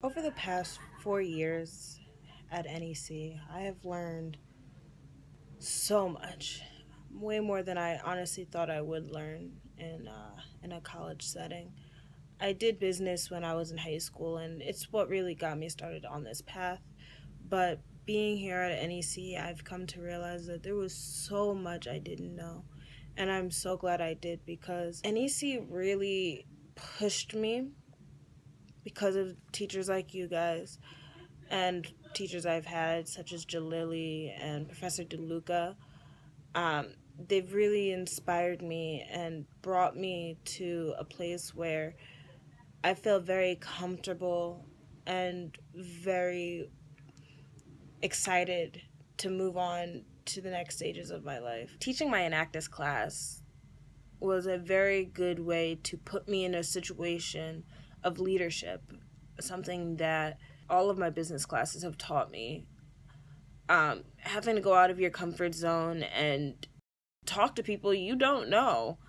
Over the past 4 years at NEC, I have learned so much, way more than I honestly thought I would learn in a college setting. I did business when I was in high school, and it's what really got me started on this path. But being here at NEC, I've come to realize that there was so much I didn't know. And I'm so glad I did because NEC really pushed me because of teachers like you guys and teachers I've had, such as Jalili and Professor DeLuca. They've really inspired me and brought me to a place where I feel very comfortable and very excited to move on to the next stages of my life. Teaching my Enactus class was a very good way to put me in a situation of leadership, something that all of my business classes have taught me. Having to go out of your comfort zone and talk to people you don't know,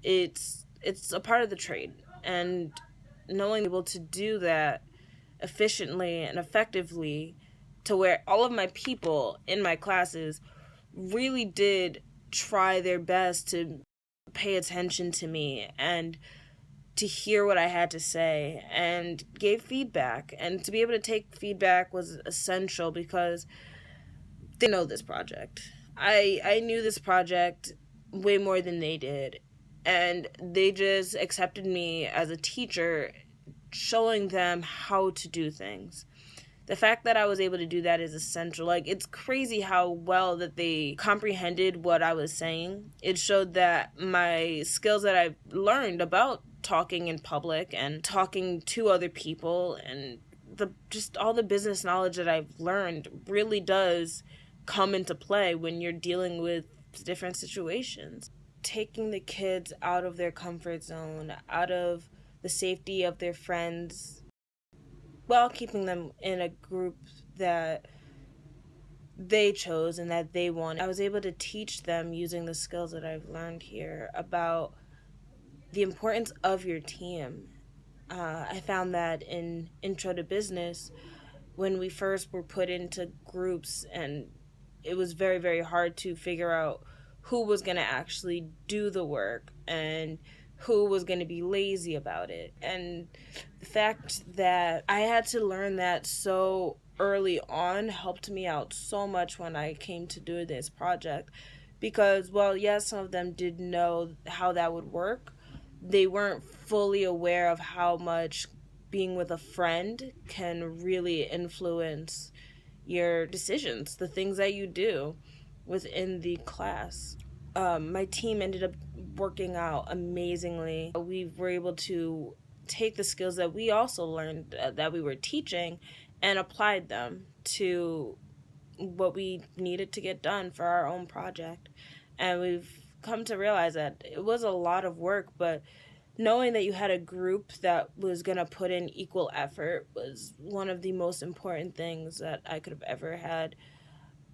it's a part of the trade, and knowing able to do that efficiently and effectively to where all of my people in my classes really did try their best to pay attention to me and to hear what I had to say and gave feedback. And to be able to take feedback was essential because they know this project. I knew this project way more than they did. And they just accepted me as a teacher, showing them how to do things. The fact that I was able to do that is essential. Like, it's crazy how well that they comprehended what I was saying. It showed that my skills that I've learned about talking in public and talking to other people and just all the business knowledge that I've learned really does come into play when you're dealing with different situations. Taking the kids out of their comfort zone, out of the safety of their friends, while keeping them in a group that they chose and that they want. I was able to teach them using the skills that I've learned here about the importance of your team. I found that in Intro to Business, when we first were put into groups, and it was very, very hard to figure out who was going to actually do the work and who was going to be lazy about it. And the fact that I had to learn that so early on helped me out so much when I came to do this project. Because, well, yes, some of them did know how that would work. They weren't fully aware of how much being with a friend can really influence your decisions, the things that you do within the class. My team ended up working out amazingly. We were able to take the skills that we also learned that we were teaching and applied them to what we needed to get done for our own project. And we've come to realize that it was a lot of work, but knowing that you had a group that was going to put in equal effort was one of the most important things that I could have ever had.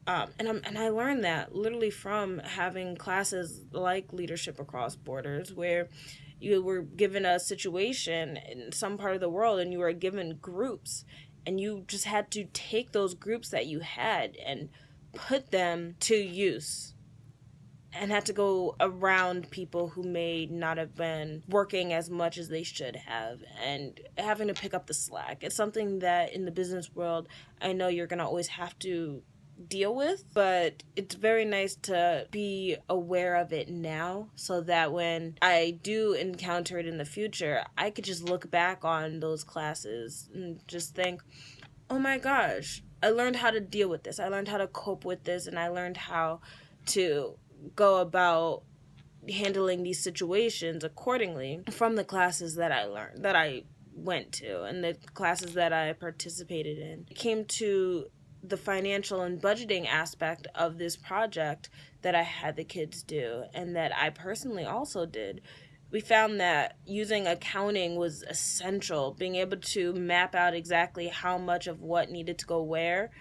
And I learned that literally from having classes like Leadership Across Borders, where you were given a situation in some part of the world and you were given groups, and you just had to take those groups that you had and put them to use, and had to go around people who may not have been working as much as they should have and having to pick up the slack. It's something that in the business world, I know you're going to always have to deal with, but it's very nice to be aware of it now so that when I do encounter it in the future, I could just look back on those classes and just think, oh my gosh, I learned how to deal with this. I learned how to cope with this, and I learned how to go about handling these situations accordingly from the classes that I learned, that I went to, and the classes that I participated in. It came to the financial and budgeting aspect of this project that I had the kids do, and that I personally also did. We found that using accounting was essential, being able to map out exactly how much of what needed to go where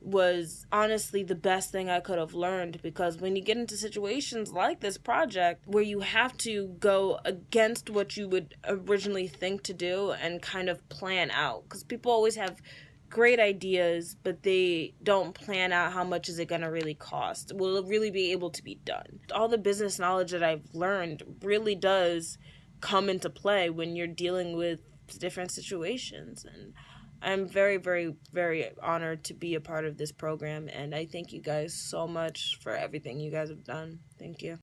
was honestly the best thing I could have learned, because when you get into situations like this project where you have to go against what you would originally think to do and kind of plan out, because people always have great ideas, but they don't plan out how much is it going to really cost. Will it really be able to be done? All the business knowledge that I've learned really does come into play when you're dealing with different situations. And I'm very, very, very honored to be a part of this program, and I thank you guys so much for everything you guys have done. Thank you.